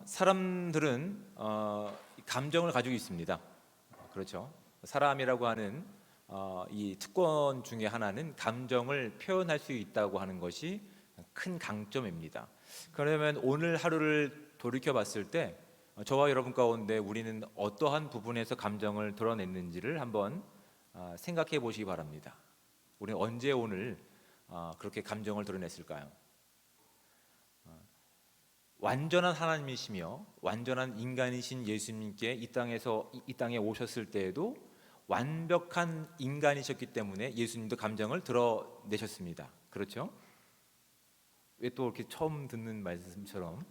사람들은 감정을 가지고 있습니다. 그렇죠. 사람이라고 하는 이 특권 중에 하나는 감정을 표현할 수 있다고 하는 것이 큰 강점입니다. 그러면 오늘 하루를 돌이켜 봤을 때 저와 여러분 가운데 우리는 어떠한 부분에서 감정을 드러냈는지를 한번 생각해 보시기 바랍니다. 우리는 언제 오늘 그렇게 감정을 드러냈을까요? 완전한 하나님이시며 완전한 인간이신 예수님께 이 땅에 오셨을 때에도 완벽한 인간이셨기 때문에 예수님도 감정을 드러내셨습니다. 그렇죠? 왜 또 이렇게 처음 듣는 말씀처럼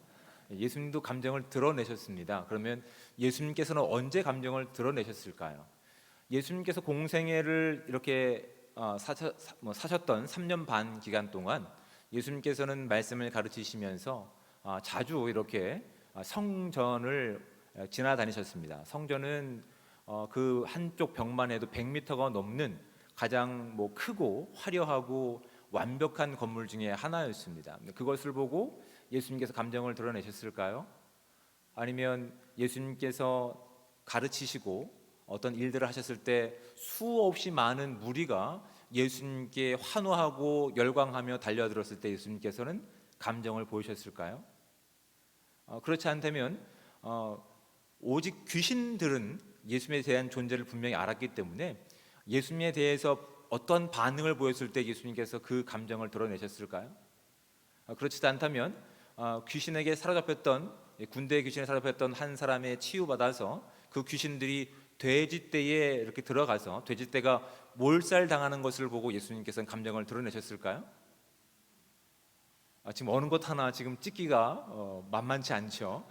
예수님도 감정을 드러내셨습니다. 그러면 예수님께서는 언제 감정을 드러내셨을까요? 예수님께서 공생애를 이렇게 사셨던 3년 반 기간 동안 예수님께서는 말씀을 가르치시면서 자주 이렇게 성전을 지나다니셨습니다. 성전은 그 한쪽 벽만 해도 100m가 넘는 가장 크고 화려하고 완벽한 건물 중에 하나였습니다. 그것을 보고 예수님께서 감정을 드러내셨을까요? 아니면 예수님께서 가르치시고 어떤 일들을 하셨을 때 수없이 많은 무리가 예수님께 환호하고 열광하며 달려들었을 때 예수님께서는 감정을 보이셨을까요? 그렇지 않다면 오직 귀신들은 예수님에 대한 존재를 분명히 알았기 때문에 예수님에 대해서 어떤 반응을 보였을 때 예수님께서 그 감정을 드러내셨을까요? 그렇지 않다면 귀신에게 사로잡혔던 군대 귀신에 사로잡혔던 한 사람의 치유받아서 그 귀신들이 돼지떼에 이렇게 들어가서 돼지떼가 몰살당하는 것을 보고 예수님께서는 감정을 드러내셨을까요? 지금 어느 것 하나 지금 찍기가 만만치 않죠.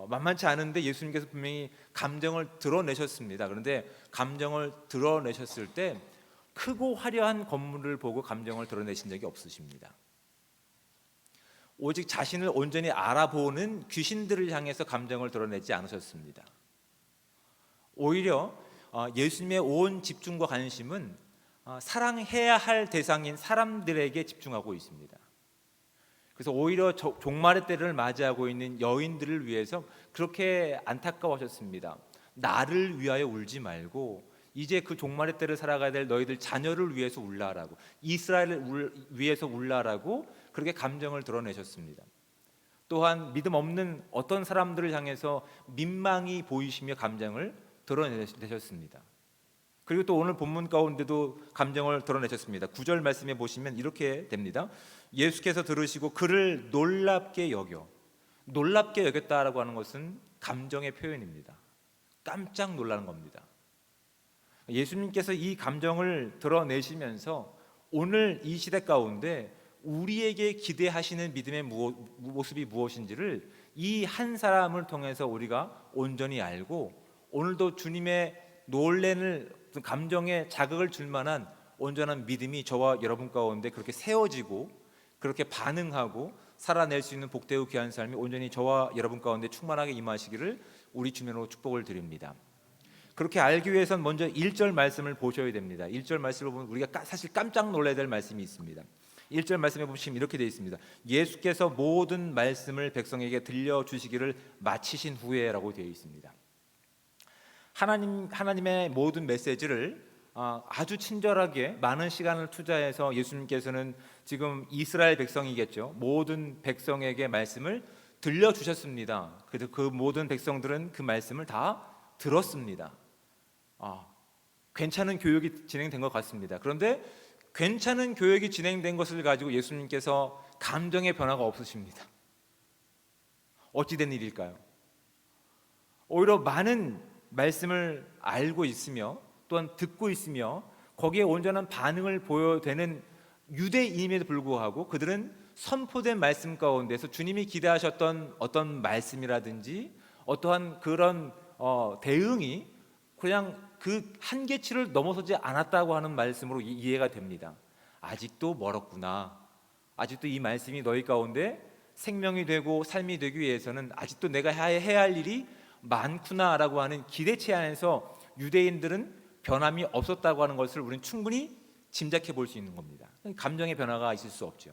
만만치 않은데 예수님께서 분명히 감정을 드러내셨습니다. 그런데 감정을 드러내셨을 때 크고 화려한 건물을 보고 감정을 드러내신 적이 없으십니다. 오직 자신을 온전히 알아보는 귀신들을 향해서 감정을 드러내지 않으셨습니다. 오히려 예수님의 온 집중과 관심은 사랑해야 할 대상인 사람들에게 집중하고 있습니다. 그래서 오히려 종말의 때를 맞이하고 있는 여인들을 위해서 그렇게 안타까워하셨습니다. 나를 위하여 울지 말고 이제 그 종말의 때를 살아가야 될 너희들 자녀를 위해서 울라라고, 이스라엘을 위해서 울라라고 그렇게 감정을 드러내셨습니다. 또한 믿음 없는 어떤 사람들을 향해서 민망히 보이시며 감정을 드러내셨습니다. 그리고 또 오늘 본문 가운데도 감정을 드러내셨습니다. 9절 말씀에 보시면 이렇게 됩니다. 예수께서 들으시고 그를 놀랍게 여겼다라고 하는 것은 감정의 표현입니다. 깜짝 놀라는 겁니다. 예수님께서 이 감정을 드러내시면서 오늘 이 시대 가운데 우리에게 기대하시는 믿음의 모습이 무엇인지를 이 한 사람을 통해서 우리가 온전히 알고 오늘도 주님의 놀라는 감정에 자극을 줄 만한 온전한 믿음이 저와 여러분 가운데 그렇게 세워지고 그렇게 반응하고 살아낼 수 있는 복되고 귀한 삶이 온전히 저와 여러분 가운데 충만하게 임하시기를 우리 주님으로 축복을 드립니다. 그렇게 알기 위해선 먼저 1절 말씀을 보셔야 됩니다. 1절 말씀을 보면 우리가 사실 깜짝 놀라야 될 말씀이 있습니다. 1절 말씀에 보시면 이렇게 되어 있습니다. 예수께서 모든 말씀을 백성에게 들려주시기를 마치신 후에라고 되어 있습니다. 하나님의 모든 메시지를 아주 친절하게 많은 시간을 투자해서 예수님께서는 지금 이스라엘 백성이겠죠. 모든 백성에게 말씀을 들려주셨습니다. 그래서 그 모든 백성들은 그 말씀을 다 들었습니다. 괜찮은 교육이 진행된 것 같습니다. 그런데 괜찮은 교육이 진행된 것을 가지고 예수님께서 감정의 변화가 없으십니다. 어찌된 일일까요? 오히려 많은 말씀을 알고 있으며 또한 듣고 있으며 거기에 온전한 반응을 보여되는 유대인임에도 불구하고 그들은 선포된 말씀 가운데서 주님이 기대하셨던 어떤 말씀이라든지 어떠한 그런 대응이 그냥 그 한계치를 넘어서지 않았다고 하는 말씀으로 이해가 됩니다. 아직도 멀었구나. 아직도 이 말씀이 너희 가운데 생명이 되고 삶이 되기 위해서는 아직도 내가 해야 할 일이 많구나라고 하는 기대치 안에서 유대인들은 변함이 없었다고 하는 것을 우리는 충분히 짐작해 볼 수 있는 겁니다. 감정의 변화가 있을 수 없죠.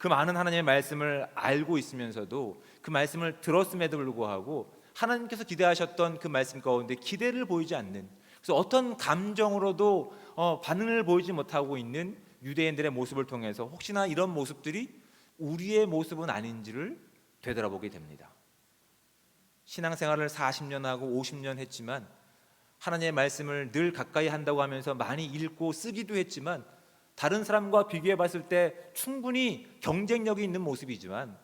그 많은 하나님의 말씀을 알고 있으면서도 그 말씀을 들었음에도 불구하고 하나님께서 기대하셨던 그 말씀 가운데 기대를 보이지 않는, 그래서 어떤 감정으로도 반응을 보이지 못하고 있는 유대인들의 모습을 통해서 혹시나 이런 모습들이 우리의 모습은 아닌지를 되돌아보게 됩니다. 신앙생활을 40년 하고 50년 했지만 하나님의 말씀을 늘 가까이 한다고 하면서 많이 읽고 쓰기도 했지만 다른 사람과 비교해 봤을 때 충분히 경쟁력이 있는 모습이지만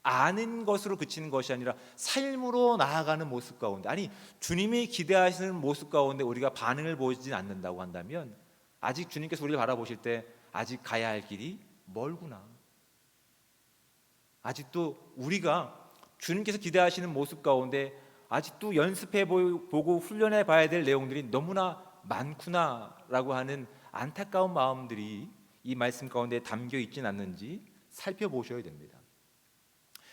아는 것으로 그치는 것이 아니라 삶으로 나아가는 모습 가운데, 아니 주님이 기대하시는 모습 가운데 우리가 반응을 보이지 않는다고 한다면 아직 주님께서 우리를 바라보실 때 아직 가야 할 길이 멀구나, 아직도 우리가 주님께서 기대하시는 모습 가운데 아직도 연습해 보고 훈련해 봐야 될 내용들이 너무나 많구나라고 하는 안타까운 마음들이 이 말씀 가운데 담겨 있지는 않는지 살펴보셔야 됩니다.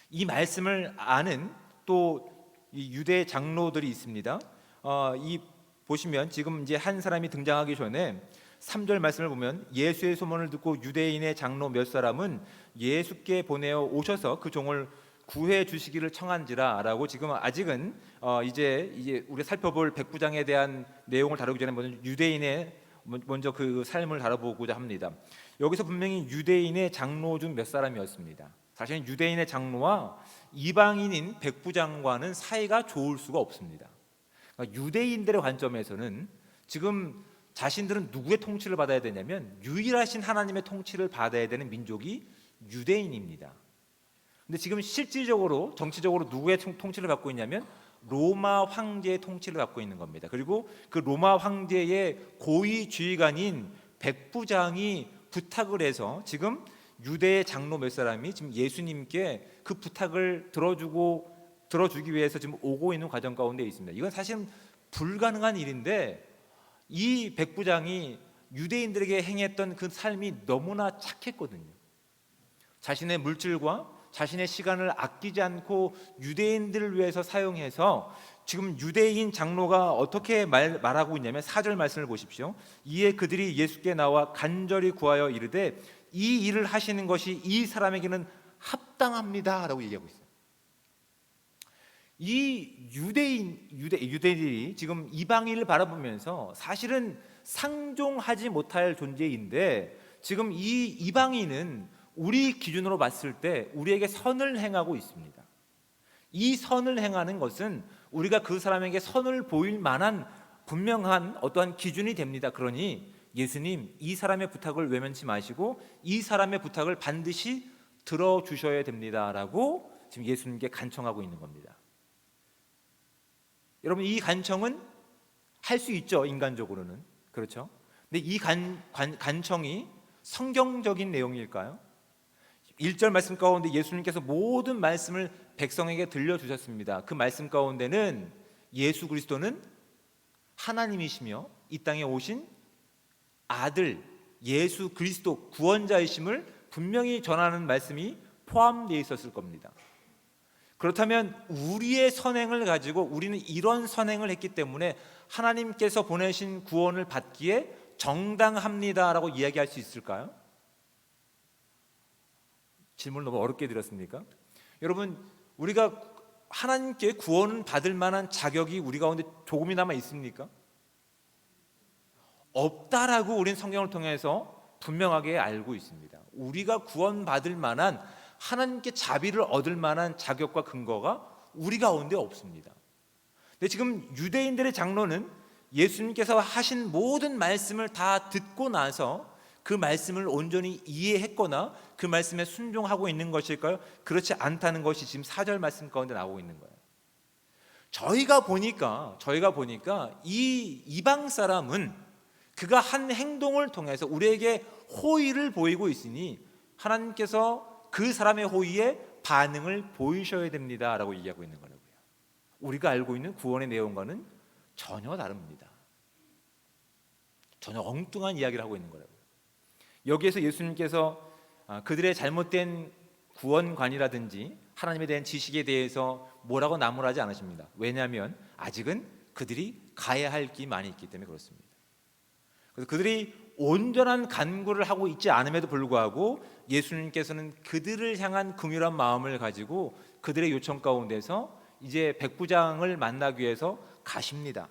이 말씀을 아는 또 이 유대 장로들이 있습니다. 이 보시면 지금 이제 한 사람이 등장하기 전에 3절 말씀을 보면 예수의 소문을 듣고 유대인의 장로 몇 사람은 예수께 보내어 오셔서 그 종을 구해 주시기를 청한지라라고, 지금 아직은 이제 우리 살펴볼 백부장에 대한 내용을 다루기 전에 먼저 그 삶을 다뤄보고자 합니다. 여기서 분명히 유대인의 장로 중 몇 사람이었습니다. 사실 유대인의 장로와 이방인인 백부장과는 사이가 좋을 수가 없습니다. 그러니까 유대인들의 관점에서는 지금 자신들은 누구의 통치를 받아야 되냐면 유일하신 하나님의 통치를 받아야 되는 민족이 유대인입니다. 근데 지금 실질적으로 정치적으로 누구의 통치를 받고 있냐면 로마 황제의 통치를 받고 있는 겁니다. 그리고 그 로마 황제의 고위 지휘관인 백부장이 부탁을 해서 지금 유대의 장로 몇 사람이 지금 예수님께 그 부탁을 들어주기 위해서 지금 오고 있는 과정 가운데 있습니다. 이건 사실은 불가능한 일인데 이 백부장이 유대인들에게 행했던 그 삶이 너무나 착했거든요. 자신의 물질과 자신의 시간을 아끼지 않고 유대인들을 위해서 사용해서 지금 유대인 장로가 어떻게 말하고 있냐면 4절 말씀을 보십시오. 이에 그들이 예수께 나와 간절히 구하여 이르되 이 일을 하시는 것이 이 사람에게는 합당합니다 라고 얘기하고 있어요. 이 유대인들이 지금 이방인을 바라보면서 사실은 상종하지 못할 존재인데 지금 이 이방인은 우리 기준으로 봤을 때 우리에게 선을 행하고 있습니다. 이 선을 행하는 것은 우리가 그 사람에게 선을 보일 만한 분명한 어떠한 기준이 됩니다. 그러니 예수님, 이 사람의 부탁을 외면치 마시고 이 사람의 부탁을 반드시 들어주셔야 됩니다라고 지금 예수님께 간청하고 있는 겁니다. 여러분, 이 간청은 할 수 있죠, 인간적으로는. 그렇죠? 근데 이 간청이 성경적인 내용일까요? 1절 말씀 가운데 예수님께서 모든 말씀을 백성에게 들려주셨습니다. 그 말씀 가운데는 예수 그리스도는 하나님이시며 이 땅에 오신 아들 예수 그리스도 구원자이심을 분명히 전하는 말씀이 포함되어 있었을 겁니다. 그렇다면 우리의 선행을 가지고 우리는 이런 선행을 했기 때문에 하나님께서 보내신 구원을 받기에 정당합니다라고 이야기할 수 있을까요? 질문을 너무 어렵게 드렸습니까? 여러분, 우리가 하나님께 구원을 받을 만한 자격이 우리 가운데 조금이나마 있습니까? 없다라고 우리는 성경을 통해서 분명하게 알고 있습니다. 우리가 구원받을 만한, 하나님께 자비를 얻을 만한 자격과 근거가 우리 가운데 없습니다. 근데 지금 유대인들의 장로는 예수님께서 하신 모든 말씀을 다 듣고 나서 그 말씀을 온전히 이해했거나 그 말씀에 순종하고 있는 것일까요? 그렇지 않다는 것이 지금 4절 말씀 가운데 나오고 있는 거예요. 저희가 보니까 이 이방 사람은 그가 한 행동을 통해서 우리에게 호의를 보이고 있으니 하나님께서 그 사람의 호의에 반응을 보이셔야 됩니다라고 얘기하고 있는 거라고요. 우리가 알고 있는 구원의 내용과는 전혀 다릅니다. 전혀 엉뚱한 이야기를 하고 있는 거라고요. 여기에서 예수님께서 그들의 잘못된 구원관이라든지 하나님에 대한 지식에 대해서 뭐라고 나무라지 않으십니다. 왜냐하면 아직은 그들이 가야 할 길이 많이 있기 때문에 그렇습니다. 그래서 그들이 온전한 간구를 하고 있지 않음에도 불구하고 예수님께서는 그들을 향한 긍휼한 마음을 가지고 그들의 요청 가운데서 이제 백부장을 만나기 위해서 가십니다.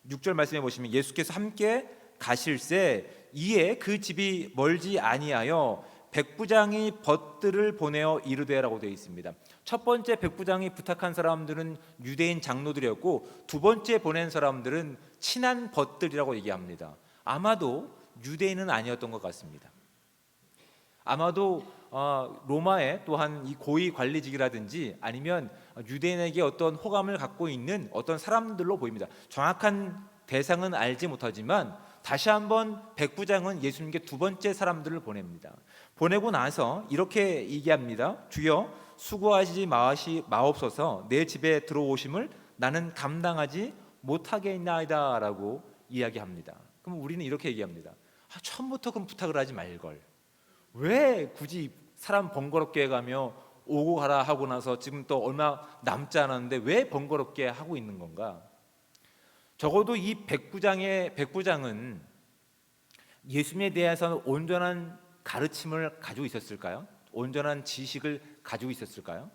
6절 말씀해 보시면 예수께서 함께 가실새 이에 그 집이 멀지 아니하여 백부장이 벗들을 보내어 이르되라고 되어 있습니다. 첫 번째 백부장이 부탁한 사람들은 유대인 장로들이었고 두 번째 보낸 사람들은 친한 벗들이라고 얘기합니다. 아마도 유대인은 아니었던 것 같습니다. 아마도 로마의 또한 이 고위 관리직이라든지 아니면 유대인에게 어떤 호감을 갖고 있는 어떤 사람들로 보입니다. 정확한 대상은 알지 못하지만 다시 한번 백부장은 예수님께 두 번째 사람들을 보냅니다. 보내고 나서 이렇게 얘기합니다. 주여 수고하시지 마옵소서 내 집에 들어오심을 나는 감당하지 못하겠나이다 라고 이야기합니다. 그럼 우리는 이렇게 얘기합니다. 처음부터 그럼 부탁을 하지 말걸. 왜 굳이 사람 번거롭게 해가며 오고 가라 하고 나서 지금 또 얼마 남지 않았는데 왜 번거롭게 하고 있는 건가? 적어도 이 백부장은 예수님에 대해서는 온전한 가르침을 가지고 있었을까요? 온전한 지식을 가지고 있었을까요?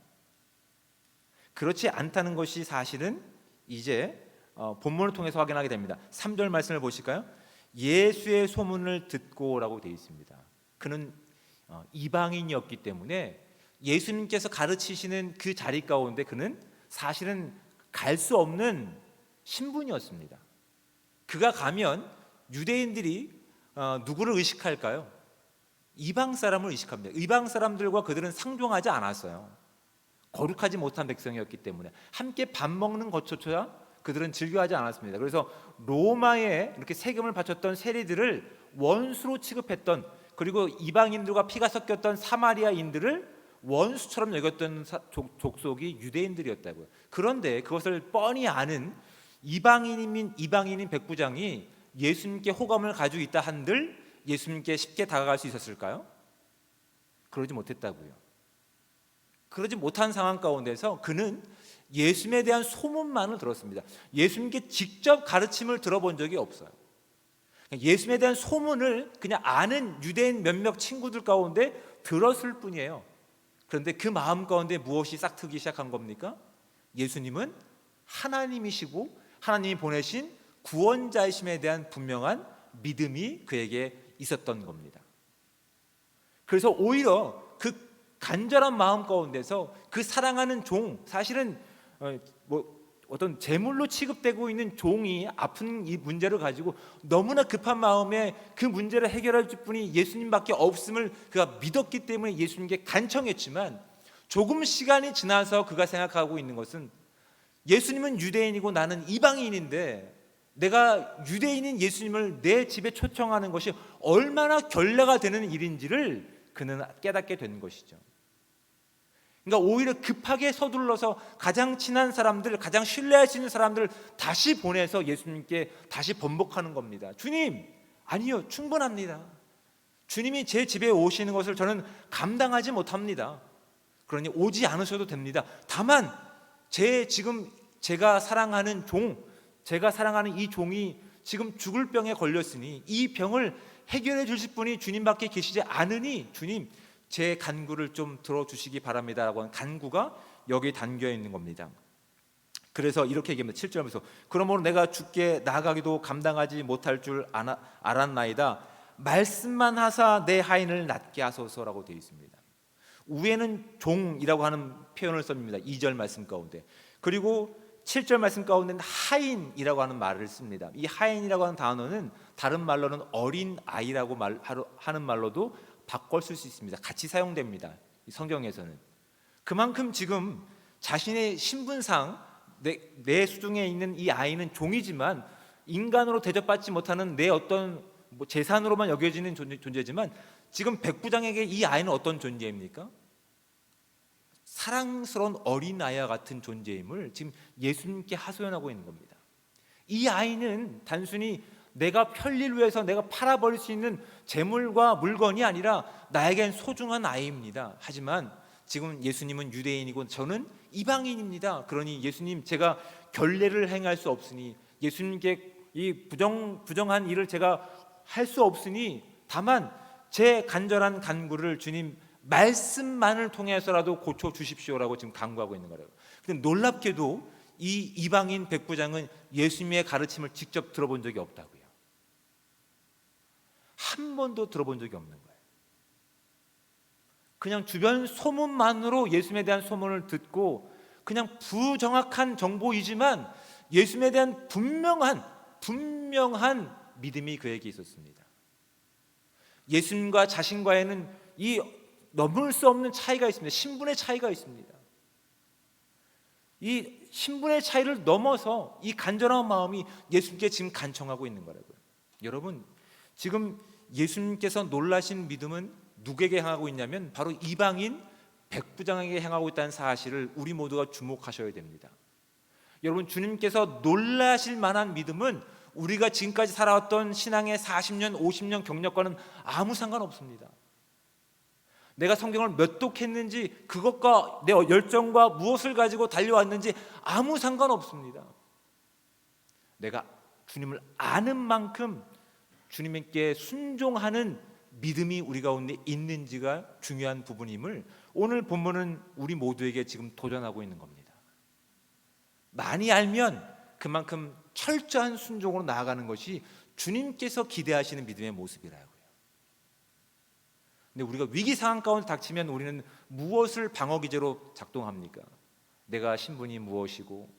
그렇지 않다는 것이 사실은 이제 본문을 통해서 확인하게 됩니다. 3절 말씀을 보실까요? 예수의 소문을 듣고라고 되어 있습니다. 그는 이방인이었기 때문에 예수님께서 가르치시는 그 자리 가운데 그는 사실은 갈 수 없는 신분이었습니다. 그가 가면 유대인들이 누구를 의식할까요? 이방 사람을 의식합니다. 이방 사람들과 그들은 상종하지 않았어요. 거룩하지 못한 백성이었기 때문에 함께 밥 먹는 것조차 그들은 즐겨하지 않았습니다. 그래서 로마에 이렇게 세금을 바쳤던 세리들을 원수로 취급했던, 그리고 이방인들과 피가 섞였던 사마리아인들을 원수처럼 여겼던 족속이 유대인들이었다고요. 그런데 그것을 뻔히 아는 이방인인 백부장이 예수님께 호감을 가지고 있다 한들 예수님께 쉽게 다가갈 수 있었을까요? 그러지 못했다고요. 그러지 못한 상황 가운데서 그는 예수님에 대한 소문만을 들었습니다. 예수님께 직접 가르침을 들어본 적이 없어요. 예수님에 대한 소문을 그냥 아는 유대인 몇몇 친구들 가운데 들었을 뿐이에요. 그런데 그 마음 가운데 무엇이 싹트기 시작한 겁니까? 예수님은 하나님이시고 하나님이 보내신 구원자이심에 대한 분명한 믿음이 그에게 있었던 겁니다. 그래서 오히려 그 간절한 마음 가운데서 그 사랑하는 종, 사실은 어떤 제물로 취급되고 있는 종이 아픈 이 문제를 가지고 너무나 급한 마음에 그 문제를 해결할 분이 예수님밖에 없음을 그가 믿었기 때문에 예수님께 간청했지만, 조금 시간이 지나서 그가 생각하고 있는 것은 예수님은 유대인이고 나는 이방인인데 내가 유대인인 예수님을 내 집에 초청하는 것이 얼마나 결례가 되는 일인지를 그는 깨닫게 된 것이죠. 그러니까 오히려 급하게 서둘러서 가장 친한 사람들, 가장 신뢰할 수 있는 사람들을 다시 보내서 예수님께 다시 번복하는 겁니다. 주님, 아니요, 충분합니다. 주님이 제 집에 오시는 것을 저는 감당하지 못합니다. 그러니 오지 않으셔도 됩니다. 다만 지금 제가 사랑하는 이 종이 지금 죽을 병에 걸렸으니 이 병을 해결해 주실 분이 주님밖에 계시지 않으니 주님, 제 간구를 좀 들어주시기 바랍니다 라고 하는 간구가 여기 담겨 있는 겁니다. 그래서 이렇게 얘기합니다. 7절에서 그러므로 내가 주께 나아가기도 감당하지 못할 줄 알았나이다. 말씀만 하사 내 하인을 낫게 하소서라고 되어 있습니다. 위에는 종이라고 하는 표현을 씁니다. 2절 말씀 가운데. 그리고 7절 말씀 가운데는 하인이라고 하는 말을 씁니다. 이 하인이라고 하는 단어는 다른 말로는 어린 아이라고 하는 말로도 바꿔 쓸 수 있습니다. 같이 사용됩니다. 성경에서는. 그만큼 지금 자신의 신분상 내 수중에 있는 이 아이는 종이지만 인간으로 대접받지 못하는 내 어떤 재산으로만 여겨지는 존재지만 지금 백부장에게 이 아이는 어떤 존재입니까? 사랑스러운 어린아이와 같은 존재임을 지금 예수님께 하소연하고 있는 겁니다. 이 아이는 단순히 내가 편리를 위해서 내가 팔아버릴 수 있는 재물과 물건이 아니라 나에겐 소중한 아이입니다. 하지만 지금 예수님은 유대인이고 저는 이방인입니다. 그러니 예수님, 제가 결례를 행할 수 없으니 예수님께 이 부정한 일을 제가 할 수 없으니 다만 제 간절한 간구를 주님 말씀만을 통해서라도 고쳐 주십시오라고 지금 간구하고 있는 거예요. 근데 놀랍게도 이 이방인 백부장은 예수님의 가르침을 직접 들어본 적이 없다고요. 한 번도 들어본 적이 없는 거예요. 그냥 주변 소문만으로 예수님에 대한 소문을 듣고 그냥 부정확한 정보이지만 예수님에 대한 분명한 믿음이 그에게 있었습니다. 예수님과 자신과에는 이 넘을 수 없는 차이가 있습니다. 신분의 차이가 있습니다. 이 신분의 차이를 넘어서 이 간절한 마음이 예수님께 지금 간청하고 있는 거라고요. 여러분, 지금 예수님께서 놀라신 믿음은 누구에게 향하고 있냐면 바로 이방인 백부장에게 향하고 있다는 사실을 우리 모두가 주목하셔야 됩니다. 여러분, 주님께서 놀라실 만한 믿음은 우리가 지금까지 살아왔던 신앙의 40년, 50년 경력과는 아무 상관없습니다. 내가 성경을 몇 독했는지 그것과 내 열정과 무엇을 가지고 달려왔는지 아무 상관없습니다. 내가 주님을 아는 만큼 주님께 순종하는 믿음이 우리 가운데 있는지가 중요한 부분임을 오늘 본문은 우리 모두에게 지금 도전하고 있는 겁니다. 많이 알면 그만큼 철저한 순종으로 나아가는 것이 주님께서 기대하시는 믿음의 모습이라고요. 근데 우리가 위기 상황 가운데 닥치면 우리는 무엇을 방어 기제로 작동합니까? 내가 신분이 무엇이고,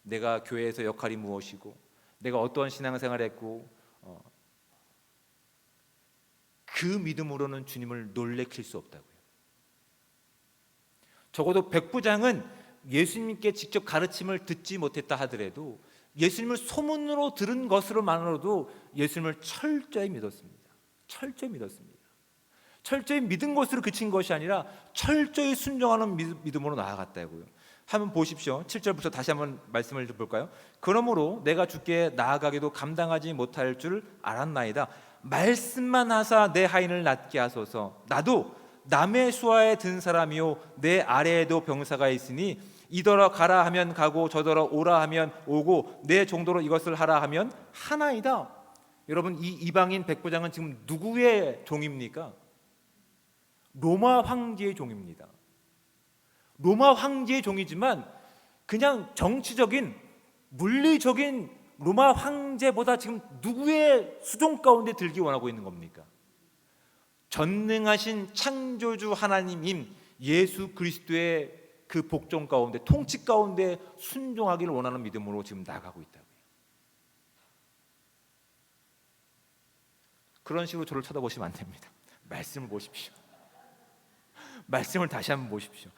내가 교회에서 역할이 무엇이고, 내가 어떠한 신앙생활을 했고, 그 믿음으로는 주님을 놀래킬 수 없다고요. 적어도 백부장은 예수님께 직접 가르침을 듣지 못했다 하더라도 예수님을 소문으로 들은 것으로만으로도 예수님을 철저히 믿었습니다. 철저히 믿었습니다. 철저히 믿은 것으로 그친 것이 아니라 철저히 순종하는 믿음으로 나아갔다고요. 한번 보십시오. 7절부터 다시 한번 말씀을 볼까요? 그러므로 내가 주께 나아가기도 감당하지 못할 줄 알았나이다. 말씀만 하사 내 하인을 낫게 하소서. 나도 남의 수하에 든 사람이요 내 아래에도 병사가 있으니 이더러 가라 하면 가고 저더러 오라 하면 오고 내 정도로 이것을 하라 하면 하나이다. 여러분, 이 이방인 백부장은 지금 누구의 종입니까? 로마 황제의 종입니다. 로마 황제의 종이지만 그냥 정치적인 물리적인 로마 황제보다 지금 누구의 수종 가운데 들기 원하고 있는 겁니까? 전능하신 창조주 하나님인 예수 그리스도의 그 복종 가운데, 통치 가운데 순종하기를 원하는 믿음으로 지금 나가고 있다고요. 그런 식으로 저를 쳐다보시면 안 됩니다. 말씀을 보십시오. 말씀을 다시 한번 보십시오.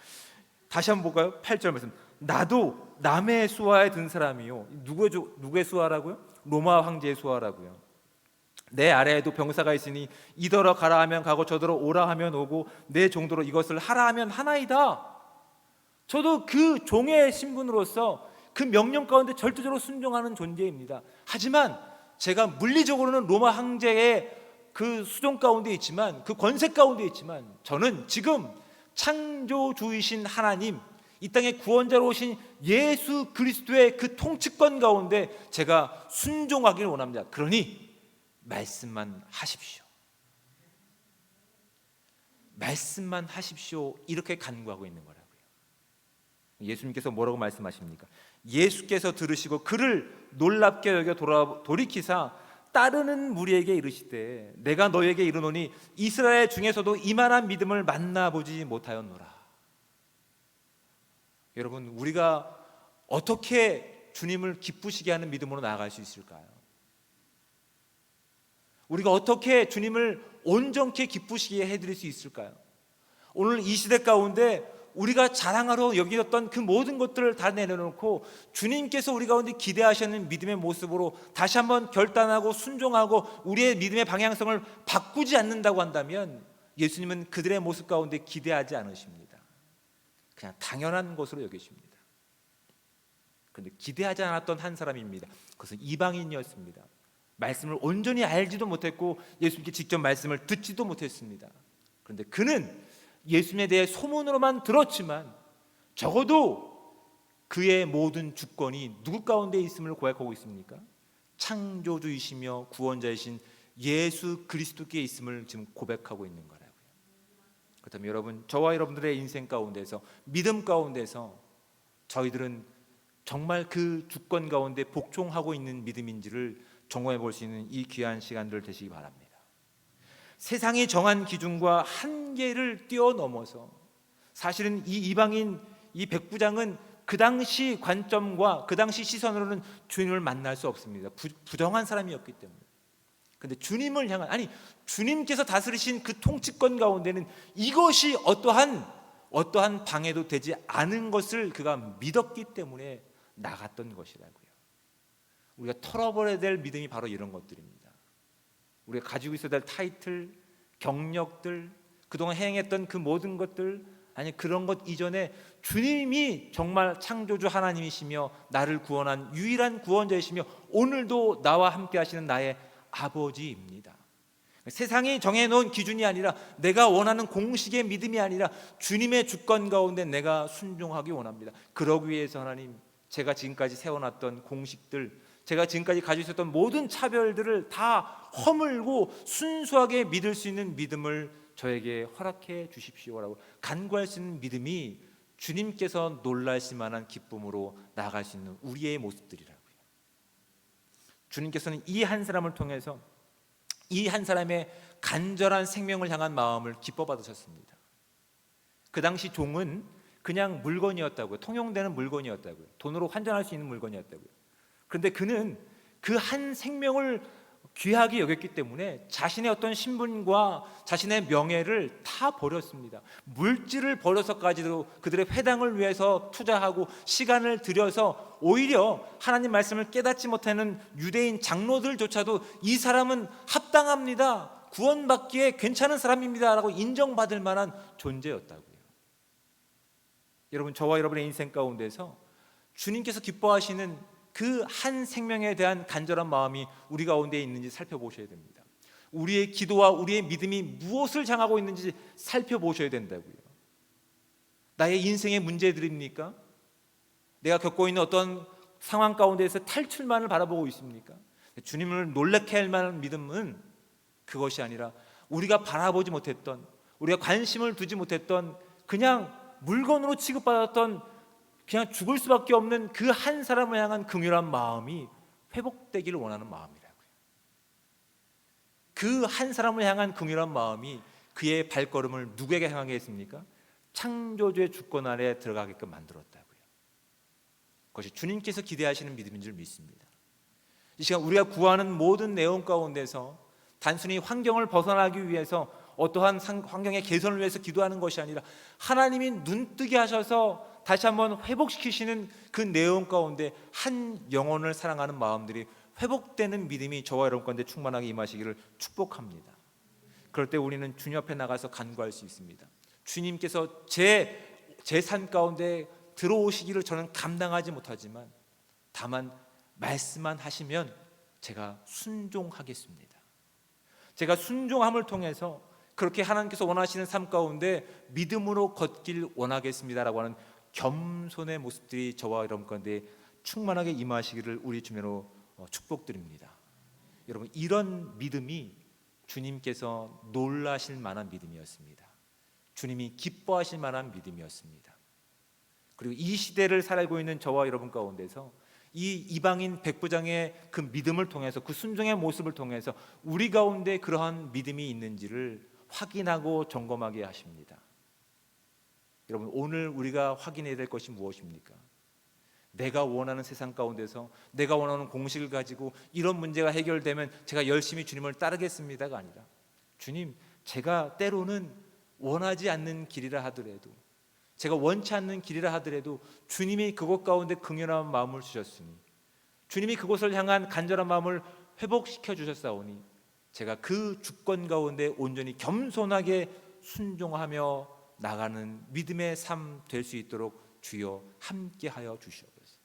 다시 한번 볼까요? 8절 말씀. 나도 남의 수하에 든 사람이요. 누구의 수하라고요? 로마 황제의 수하라고요. 내 아래에도 병사가 있으니 이더러 가라 하면 가고 저더러 오라 하면 오고 내 정도로 이것을 하라 하면 하나이다. 저도 그 종의 신분으로서 그 명령 가운데 절대적으로 순종하는 존재입니다. 하지만 제가 물리적으로는 로마 황제의 그 수종 가운데 있지만, 그 권세 가운데 있지만, 저는 지금 창조주이신 하나님, 이 땅의 구원자로 오신 예수 그리스도의 그 통치권 가운데 제가 순종하기를 원합니다. 그러니 말씀만 하십시오. 말씀만 하십시오. 이렇게 간구하고 있는 거라고요. 예수님께서 뭐라고 말씀하십니까? 예수께서 들으시고 그를 놀랍게 여겨 돌이키사 따르는 무리에게 이르시되 내가 너에게 이르노니 이스라엘 중에서도 이만한 믿음을 만나보지 못하였노라. 여러분, 우리가 어떻게 주님을 기쁘시게 하는 믿음으로 나아갈 수 있을까요? 우리가 어떻게 주님을 온전케 기쁘시게 해드릴 수 있을까요? 오늘 이 시대 가운데 우리가 자랑하러 여기었던 그 모든 것들을 다 내려놓고 주님께서 우리 가운데 기대하시는 믿음의 모습으로 다시 한번 결단하고 순종하고 우리의 믿음의 방향성을 바꾸지 않는다고 한다면 예수님은 그들의 모습 가운데 기대하지 않으십니다. 그냥 당연한 것으로 여기십니다. 그런데 기대하지 않았던 한 사람입니다. 그것은 이방인이었습니다. 말씀을 온전히 알지도 못했고 예수님께 직접 말씀을 듣지도 못했습니다. 그런데 그는 예수님에 대해 소문으로만 들었지만 적어도 그의 모든 주권이 누구 가운데 있음을 고백하고 있습니까? 창조주이시며 구원자이신 예수 그리스도께 있음을 지금 고백하고 있는 거라고요. 그렇다면 여러분, 저와 여러분들의 인생 가운데서, 믿음 가운데서 저희들은 정말 그 주권 가운데 복종하고 있는 믿음인지를 점검해 볼 수 있는 이 귀한 시간들 되시기 바랍니다. 세상이 정한 기준과 한계를 뛰어넘어서 사실은 이 이방인, 이 백부장은 그 당시 관점과 그 당시 시선으로는 주님을 만날 수 없습니다. 부정한 사람이었기 때문에. 근데 주님을 향한, 아니 주님께서 다스리신 그 통치권 가운데는 이것이 어떠한 방해도 되지 않은 것을 그가 믿었기 때문에 나갔던 것이라고요. 우리가 털어버려야 될 믿음이 바로 이런 것들입니다. 우리가 가지고 있어야 될 타이틀, 경력들, 그동안 행했던 그 모든 것들, 아니 그런 것 이전에 주님이 정말 창조주 하나님이시며 나를 구원한 유일한 구원자이시며 오늘도 나와 함께 하시는 나의 아버지입니다. 세상이 정해놓은 기준이 아니라, 내가 원하는 공식의 믿음이 아니라 주님의 주권 가운데 내가 순종하기 원합니다. 그러기 위해서 하나님, 제가 지금까지 세워놨던 공식들, 제가 지금까지 가지고 있었던 모든 차별들을 다 허물고 순수하게 믿을 수 있는 믿음을 저에게 허락해 주십시오라고 간구할 수 있는 믿음이 주님께서 놀라실 만한 기쁨으로 나아갈 수 있는 우리의 모습들이라고요. 주님께서는 이 한 사람을 통해서 이 한 사람의 간절한 생명을 향한 마음을 기뻐 받으셨습니다. 그 당시 종은 그냥 물건이었다고요. 통용되는 물건이었다고요. 돈으로 환전할 수 있는 물건이었다고요. 그런데 그는 그 한 생명을 귀하게 여겼기 때문에 자신의 어떤 신분과 자신의 명예를 다 버렸습니다. 물질을 버려서까지도 그들의 회당을 위해서 투자하고 시간을 들여서 오히려 하나님 말씀을 깨닫지 못하는 유대인 장로들조차도 이 사람은 합당합니다, 구원받기에 괜찮은 사람입니다 라고 인정받을 만한 존재였다고요. 여러분, 저와 여러분의 인생 가운데서 주님께서 기뻐하시는 그 한 생명에 대한 간절한 마음이 우리 가운데 있는지 살펴보셔야 됩니다. 우리의 기도와 우리의 믿음이 무엇을 향하고 있는지 살펴보셔야 된다고요. 나의 인생의 문제들입니까? 내가 겪고 있는 어떤 상황 가운데에서 탈출만을 바라보고 있습니까? 주님을 놀라게 할 만한 믿음은 그것이 아니라 우리가 바라보지 못했던, 우리가 관심을 두지 못했던, 그냥 물건으로 취급받았던, 그냥 죽을 수밖에 없는 그 한 사람을 향한 긍휼한 마음이 회복되기를 원하는 마음이라고요. 그 한 사람을 향한 긍휼한 마음이 그의 발걸음을 누구에게 향하게 했습니까? 창조주의 주권 아래 들어가게끔 만들었다고요. 그것이 주님께서 기대하시는 믿음인 줄 믿습니다. 이 시간 우리가 구하는 모든 내용 가운데서 단순히 환경을 벗어나기 위해서, 어떠한 환경의 개선을 위해서 기도하는 것이 아니라 하나님이 눈뜨게 하셔서 다시 한번 회복시키시는 그 내용 가운데 한 영혼을 사랑하는 마음들이 회복되는 믿음이 저와 여러분 가운데 충만하게 임하시기를 축복합니다. 그럴 때 우리는 주님 앞에 나가서 간구할 수 있습니다. 주님께서 제 삶 가운데 들어오시기를 저는 감당하지 못하지만 다만 말씀만 하시면 제가 순종하겠습니다. 제가 순종함을 통해서 그렇게 하나님께서 원하시는 삶 가운데 믿음으로 걷길 원하겠습니다라고 하는 겸손의 모습들이 저와 여러분 가운데 충만하게 임하시기를 우리 주님으로 축복드립니다. 여러분, 이런 믿음이 주님께서 놀라실 만한 믿음이었습니다. 주님이 기뻐하실 만한 믿음이었습니다. 그리고 이 시대를 살고 있는 저와 여러분 가운데서 이 이방인 백부장의 그 믿음을 통해서, 그 순종의 모습을 통해서 우리 가운데 그러한 믿음이 있는지를 확인하고 점검하게 하십니다. 여러분, 오늘 우리가 확인해야 될 것이 무엇입니까? 내가 원하는 세상 가운데서 내가 원하는 공식을 가지고 이런 문제가 해결되면 제가 열심히 주님을 따르겠습니다가 아니라, 주님, 제가 때로는 원하지 않는 길이라 하더라도, 제가 원치 않는 길이라 하더라도 주님이 그것 가운데 긍휼한 마음을 주셨으니, 주님이 그곳을 향한 간절한 마음을 회복시켜 주셨사오니 제가 그 주권 가운데 온전히 겸손하게 순종하며 나가는 믿음의 삶 될 수 있도록 주여 함께하여 주시옵소서.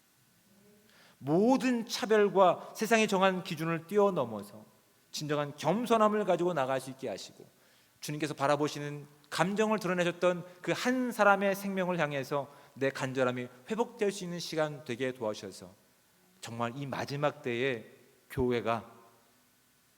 모든 차별과 세상이 정한 기준을 뛰어넘어서 진정한 겸손함을 가지고 나갈 수 있게 하시고, 주님께서 바라보시는 감정을 드러내셨던 그 한 사람의 생명을 향해서 내 간절함이 회복될 수 있는 시간 되게 도와주셔서 정말 이 마지막 때에 교회가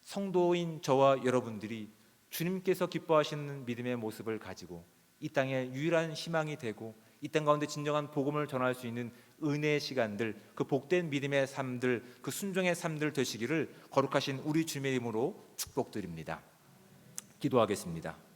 성도인 저와 여러분들이 주님께서 기뻐하시는 믿음의 모습을 가지고 이 땅의 유일한 희망이 되고 이 땅 가운데 진정한 복음을 전할 수 있는 은혜의 시간들, 그 복된 믿음의 삶들, 그 순종의 삶들 되시기를 거룩하신 우리 주님의 이름으로 축복드립니다. 기도하겠습니다.